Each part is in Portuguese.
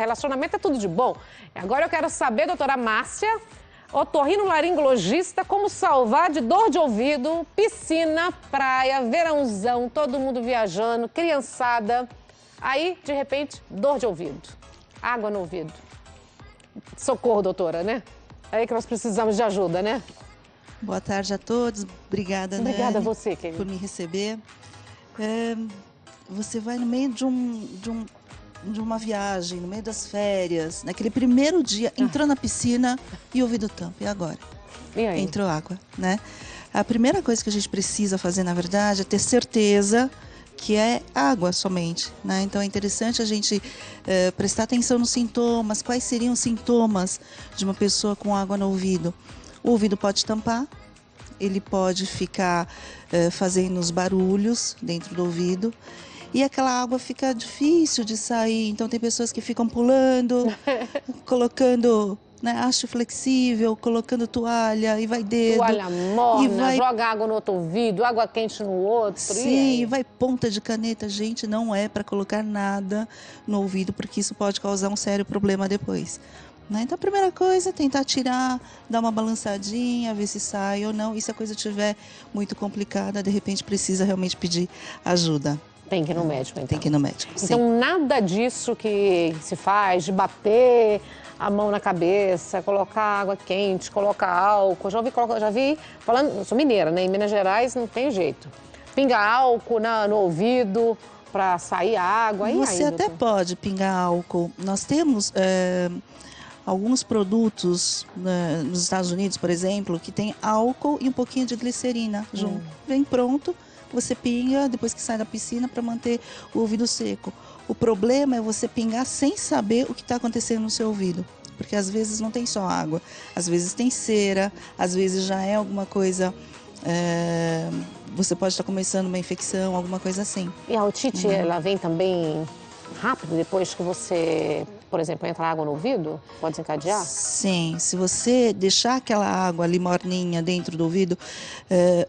relacionamento é tudo de bom. Agora eu quero saber, doutora Márcia, otorrinolaringologista, como salvar de dor de ouvido, piscina, praia, verãozão, todo mundo viajando, criançada. Aí, de repente, dor de ouvido, água no ouvido. Socorro, doutora, né? É aí que nós precisamos de ajuda, né? Boa tarde a todos. Obrigada, Nani. Obrigada a você, querida, por me receber. Você vai no meio de uma viagem, no meio das férias, naquele primeiro dia, entrou na piscina e o ouvido tampa. E agora? E aí? Entrou água, né? A primeira coisa que a gente precisa fazer, na verdade, é ter certeza que é água somente, né? Então é interessante a gente prestar atenção nos sintomas. Quais seriam os sintomas de uma pessoa com água no ouvido? O ouvido pode tampar, ele pode ficar fazendo os barulhos dentro do ouvido e aquela água fica difícil de sair. Então tem pessoas que ficam pulando, colocando, né, haste flexível, colocando toalha e vai dedo. Toalha morna, joga água no outro ouvido, água quente no outro. Sim, vai ponta de caneta. Gente, não é para colocar nada no ouvido, porque isso pode causar um sério problema depois. Né? Então a primeira coisa é tentar tirar, dar uma balançadinha, ver se sai ou não. E se a coisa estiver muito complicada, de repente precisa realmente pedir ajuda. Tem que ir no médico, então. Tem que ir no médico, sim. Então nada disso que se faz, de bater a mão na cabeça, colocar água quente, colocar álcool. Já vi falando, eu sou mineira, né? Em Minas Gerais não tem jeito. Pinga álcool no ouvido para sair a água. Você até pode pingar álcool. Nós temos alguns produtos nos Estados Unidos, por exemplo, que tem álcool e um pouquinho de glicerina junto. Vem pronto, você pinga depois que sai da piscina para manter o ouvido seco. O problema é você pingar sem saber o que está acontecendo no seu ouvido. Porque às vezes não tem só água, às vezes tem cera, às vezes já é alguma coisa... você pode estar começando uma infecção, alguma coisa assim. E a otite, ela vem também rápido depois que você, por exemplo, entra água no ouvido? Pode desencadear? Sim, se você deixar aquela água ali morninha dentro do ouvido,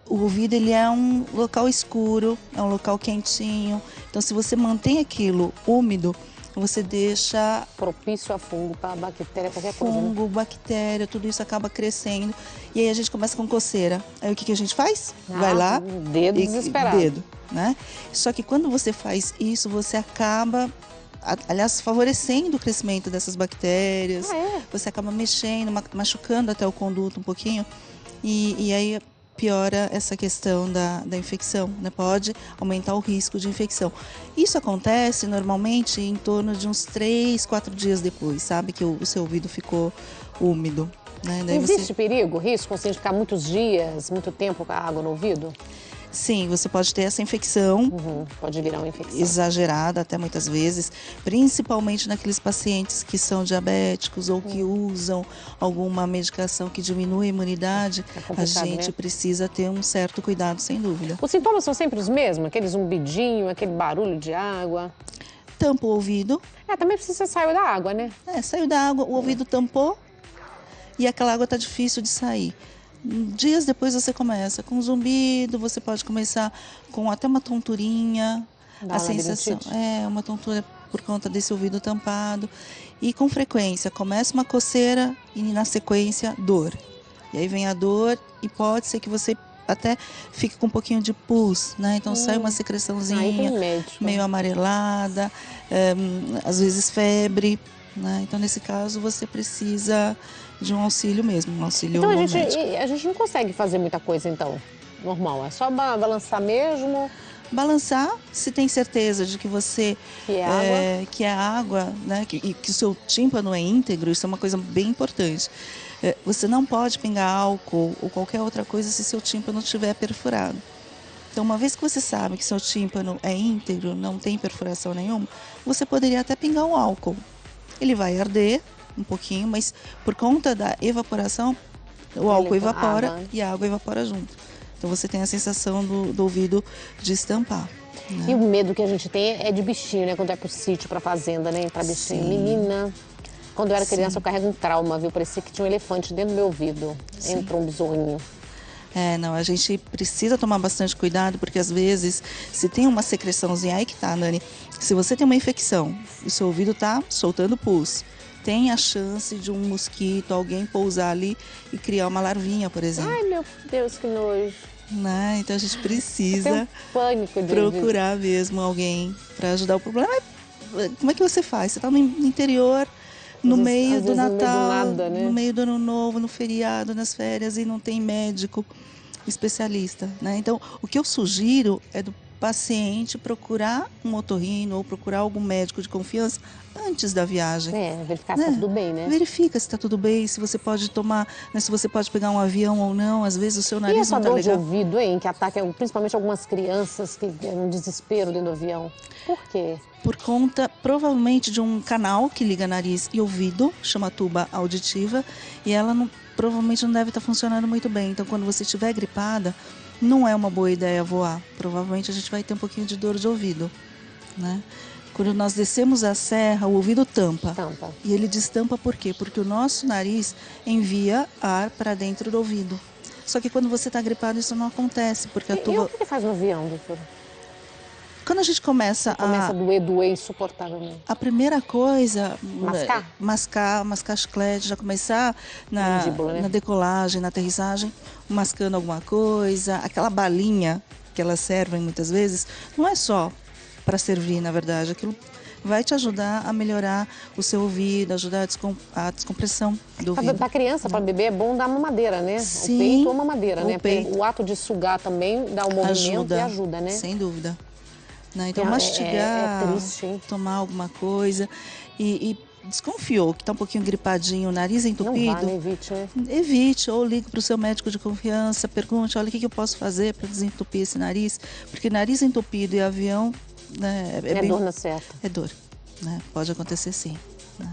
o ouvido ele é um local escuro, é um local quentinho. Então se você mantém aquilo úmido, você deixa... propício a fungo, para bactéria, qualquer coisa. Fungo, bactéria, tudo isso acaba crescendo. E aí a gente começa com coceira. Aí o que a gente faz? Vai lá... Dedo desesperado. Dedo, né? Só que quando você faz isso, você acaba... aliás, favorecendo o crescimento dessas bactérias. Você acaba mexendo, machucando até o conduto um pouquinho. E aí piora essa questão da infecção, né? Pode aumentar o risco de infecção. Isso acontece normalmente em torno de uns 3, 4 dias depois, sabe? Que o seu ouvido ficou úmido. Né? Daí existe perigo, risco, assim, de ficar muitos dias, muito tempo com a água no ouvido? Sim, você pode ter essa infecção. Pode virar uma infecção. Exagerada até muitas vezes, principalmente naqueles pacientes que são diabéticos ou que usam alguma medicação que diminui a imunidade. A gente precisa ter um certo cuidado, sem dúvida. Os sintomas são sempre os mesmos? Aquele zumbidinho, aquele barulho de água? Tampa o ouvido. Também precisa sair da água, né? Saiu da água, o ouvido tampou e aquela água está difícil de sair. Dias depois você começa com zumbido, você pode começar com até uma tonturinha, a sensação uma tontura por conta desse ouvido tampado. E com frequência começa uma coceira e na sequência dor. E aí vem a dor e pode ser que você até fique com um pouquinho de pus, né? Então sai uma secreçãozinha meio amarelada, às vezes febre, né? Então nesse caso você precisa de um auxílio mesmo, um auxílio médico. A gente não consegue fazer muita coisa, então, normal. É só balançar mesmo? Balançar, se tem certeza de que você... que é água, né? Que o seu tímpano é íntegro, isso é uma coisa bem importante. Você não pode pingar álcool ou qualquer outra coisa se seu tímpano estiver perfurado. Então, uma vez que você sabe que seu tímpano é íntegro, não tem perfuração nenhuma, você poderia até pingar um álcool. Ele vai arder um pouquinho, mas por conta da evaporação, o álcool evapora e a água evapora junto. Então você tem a sensação do ouvido destampar. Né? E o medo que a gente tem é de bichinho, né? Quando é pro sítio, pra fazenda, né? Entrar bichinho. Menina, quando eu era criança eu carrego um trauma, viu? Parecia que tinha um elefante dentro do meu ouvido. Entrou um besourinho. Não, a gente precisa tomar bastante cuidado, porque às vezes, se tem uma secreçãozinha, aí que tá, Nani, se você tem uma infecção e seu ouvido tá soltando pus, tem a chance de um mosquito, alguém pousar ali e criar uma larvinha, por exemplo. Ai, meu Deus, que nojo. Né? Então a gente Eu precisa tenho pânico de procurar mesmo alguém para ajudar. O problema é como é que você faz? Você está no interior, no meio às do vezes no meio do Natal, nada, né? no meio do Ano Novo, no feriado, nas férias e não tem médico especialista, né? Então, o que eu sugiro é do paciente procurar um otorrino ou procurar algum médico de confiança antes da viagem. Verificar se tá tudo bem, né? Verifica se está tudo bem, se você pode tomar, né, se você pode pegar um avião ou não. Às vezes o seu E nariz essa não está dor de legal. ouvido, hein, que ataca principalmente algumas crianças que é um desespero dentro do avião. Por quê? Por conta, provavelmente, de um canal que liga nariz e ouvido, chama tuba auditiva, e ela provavelmente não deve estar funcionando muito bem. Então, quando você estiver gripada, não é uma boa ideia voar. Provavelmente a gente vai ter um pouquinho de dor de ouvido, né? Quando nós descemos a serra, o ouvido tampa. E ele destampa por quê? Porque o nosso nariz envia ar para dentro do ouvido. Só que quando você está gripado, isso não acontece, porque a tuba... E o que faz no avião, doutora? Quando a gente começa a doer insuportavelmente. A primeira coisa... Mascar? Mascar chiclete, já começar na decolagem, na aterrissagem, mascando alguma coisa. Aquela balinha que elas servem muitas vezes, não é só para servir, na verdade. Aquilo vai te ajudar a melhorar o seu ouvido, ajudar a descompressão do ouvido. Para criança, para bebê, é bom dar mamadeira, né? Sim, o peito ou mamadeira, né? Peito. O ato de sugar também dá um movimento e ajuda, né? Sem dúvida. Então, mastigar, triste, tomar alguma coisa e desconfiou que está um pouquinho gripadinho, o nariz entupido. Não vá, né? Evite, né? Evite, ou ligue para o seu médico de confiança, pergunte, olha, o que eu posso fazer para desentupir esse nariz? Porque nariz entupido e avião... Né, dor na certa. É dor, né? Pode acontecer sim.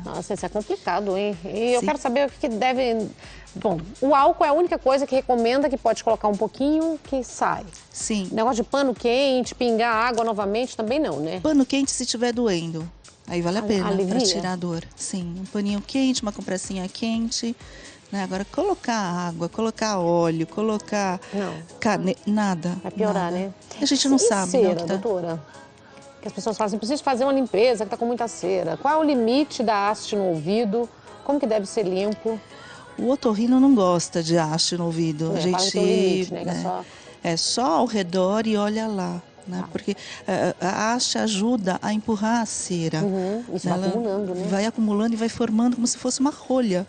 Nossa, isso é complicado, hein? E eu quero saber o que deve... Bom, o álcool é a única coisa que recomenda que pode colocar um pouquinho que sai. Sim. Negócio de pano quente, pingar água novamente, também não, né? Pano quente se estiver doendo. Aí vale a pena para tirar a dor. Sim, um paninho quente, uma compressinha quente. Né? Agora, colocar água, colocar óleo, colocar... nada. Vai piorar, nada. né? A gente não sabe, cera, não, que tá... doutora? Que as pessoas falam assim, preciso fazer uma limpeza que tá com muita cera. Qual é o limite da haste no ouvido? Como que deve ser limpo? O otorrino não gosta de haste no ouvido. A gente limite, né? É só ao redor e olha lá. Né? Porque a haste ajuda a empurrar a cera. Isso vai acumulando, né? Vai acumulando e vai formando como se fosse uma rolha,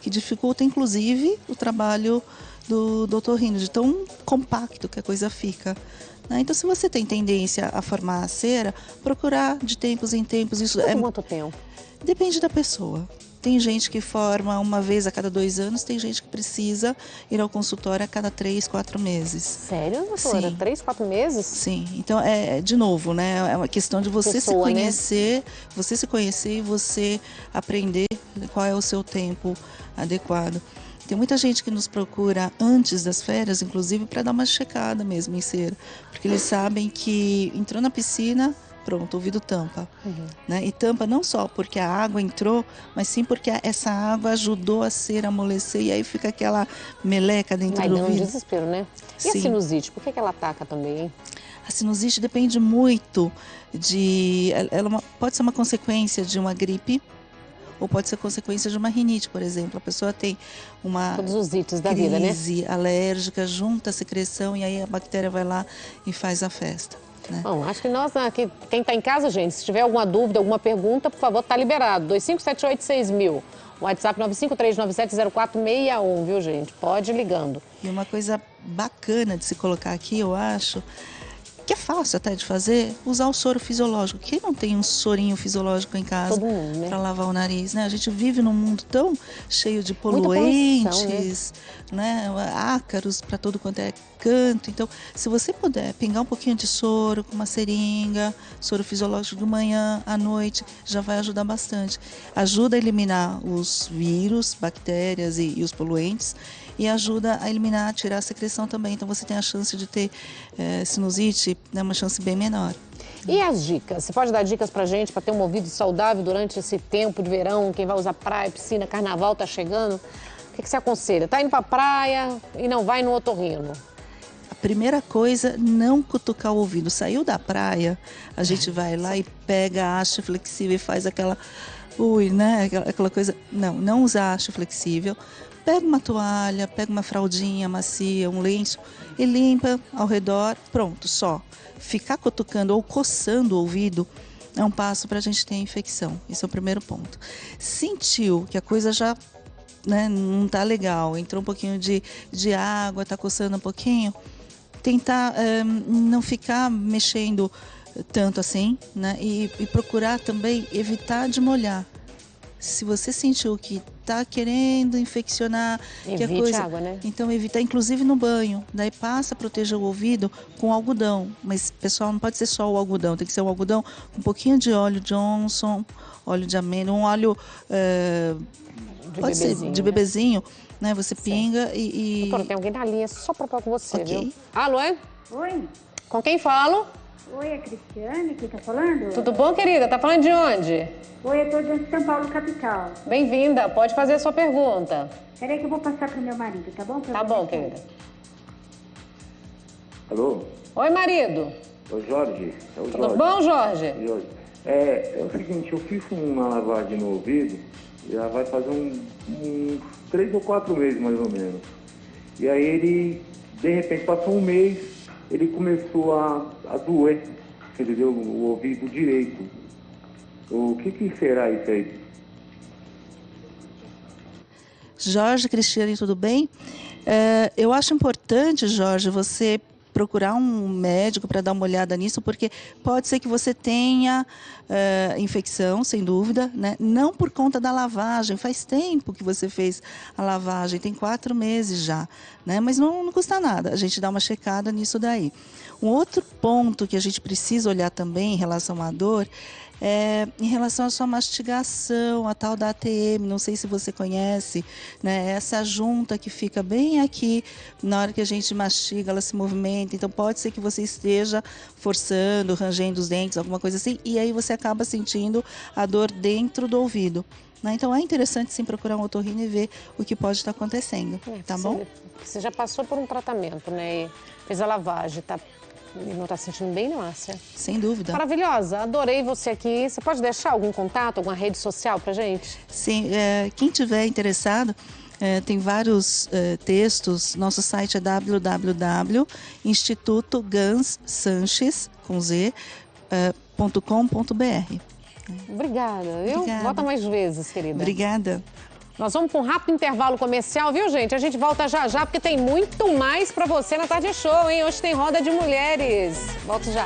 que dificulta, inclusive, o trabalho do otorrino, de tão compacto que a coisa fica. Né? Então, se você tem tendência a formar a cera, procurar de tempos em tempos. Isso quanto tempo? Depende da pessoa. Tem gente que forma uma vez a cada 2 anos, tem gente que precisa ir ao consultório a cada 3, 4 meses. Sério, doutora? Sim. 3, 4 meses? Sim. Então, de novo, né? É uma questão de você se conhecer, você se conhecer e você aprender qual é o seu tempo adequado. Tem muita gente que nos procura antes das férias, inclusive, para dar uma checada mesmo em cera. Porque eles sabem que entrou na piscina... Pronto, o ouvido tampa. Né? E tampa não só porque a água entrou, mas sim porque essa água ajudou a cera amolecer e aí fica aquela meleca dentro do ouvido. Dá um desespero, né? E a sinusite, por que ela ataca também, hein? A sinusite depende muito de... Ela pode ser uma consequência de uma gripe ou pode ser consequência de uma rinite, por exemplo. A pessoa tem uma todos os ites da vida, né? crise alérgica, junta a secreção e aí a bactéria vai lá e faz a festa. Né? Bom, acho que nós aqui, quem está em casa, gente, se tiver alguma dúvida, alguma pergunta, por favor, tá liberado. 2578-6000. WhatsApp 953970461, viu, gente? Pode ir ligando. E uma coisa bacana de se colocar aqui, eu acho, que é fácil até de fazer, usar o soro fisiológico. Quem não tem um sorinho fisiológico em casa para lavar o nariz, né? A gente vive num mundo tão cheio de poluentes, né? Ácaros para todo quanto é canto. Então, se você puder pingar um pouquinho de soro com uma seringa, soro fisiológico de manhã, à noite, já vai ajudar bastante. Ajuda a eliminar os vírus, bactérias e os poluentes e ajuda a eliminar, a tirar a secreção também. Então, você tem a chance de ter sinusite, né, uma chance bem menor. E as dicas? Você pode dar dicas pra gente para ter um ouvido saudável durante esse tempo de verão? Quem vai usar praia, piscina, carnaval tá chegando? O O que você aconselha? Tá indo pra praia e não vai no otorrino? A primeira coisa, não cutucar o ouvido. Saiu da praia, a gente vai lá e pega a haste flexível e faz aquela... Ui, né? Aquela coisa... Não usar haste flexível. Pega uma toalha, pega uma fraldinha macia, um lenço e limpa ao redor. Pronto, só. Ficar cutucando ou coçando o ouvido é um passo para a gente ter infecção. Esse é o primeiro ponto. Sentiu que a coisa já, né, não está legal, entrou um pouquinho de água, está coçando um pouquinho, tentar não ficar mexendo tanto assim, né? E procurar também evitar de molhar. Se você sentiu que está querendo infeccionar, que a coisa, água, né? então evita, inclusive no banho. Daí passa a proteger o ouvido com algodão. Mas, pessoal, não pode ser só o algodão, tem que ser um algodão com um pouquinho de óleo Johnson, óleo de amêndoa, um óleo pode ser de bebezinho, né? Você pinga e... Doutora, tem alguém na linha só para falar com você, Ok. viu? Alô, é? Oi? Com quem falo? Oi, é Cristiane que tá falando? Tudo bom, querida? Tá falando de onde? Oi, eu tô de São Paulo, capital. Bem-vinda, pode fazer a sua pergunta. Peraí que eu vou passar pro meu marido, tá bom? Tá bom, querida. Alô? Oi, marido. Ô Jorge, é o Tudo Jorge. bom, Jorge? Jorge. É o seguinte, eu fiz uma lavagem no ouvido, já vai fazer uns 3 ou 4 meses mais ou menos. E aí ele, de repente, passou um mês, ele começou a doer, entendeu? O ouvido direito. O que será isso aí? Jorge, Cristiane, tudo bem? Eu acho importante, Jorge, você procurar um médico para dar uma olhada nisso, porque pode ser que você tenha infecção, sem dúvida, né? Não por conta da lavagem, faz tempo que você fez a lavagem, tem 4 meses já, né? Mas não custa nada a gente dar uma checada nisso daí. Um outro ponto que a gente precisa olhar também em relação à dor em relação à sua mastigação, a tal da ATM, não sei se você conhece, né? Essa junta que fica bem aqui, na hora que a gente mastiga, ela se movimenta, então pode ser que você esteja forçando, rangendo os dentes, alguma coisa assim, e aí você acaba sentindo a dor dentro do ouvido. Né? Então é interessante sim procurar um otorrino e ver o que pode estar acontecendo, tá bom? Você já passou por um tratamento, né? E fez a lavagem, tá? E não está se sentindo bem, não, Márcia? Sem dúvida. Maravilhosa, adorei você aqui. Você pode deixar algum contato, alguma rede social pra gente? Sim, quem tiver interessado, tem vários textos. Nosso site é www.institutoganssanches.com.br. Obrigada, viu? Obrigada. Volta mais vezes, querida. Obrigada. Nós vamos para um rápido intervalo comercial, viu, gente? A gente volta já já, porque tem muito mais para você na Tarde Show, hein? Hoje tem roda de mulheres. Volto já.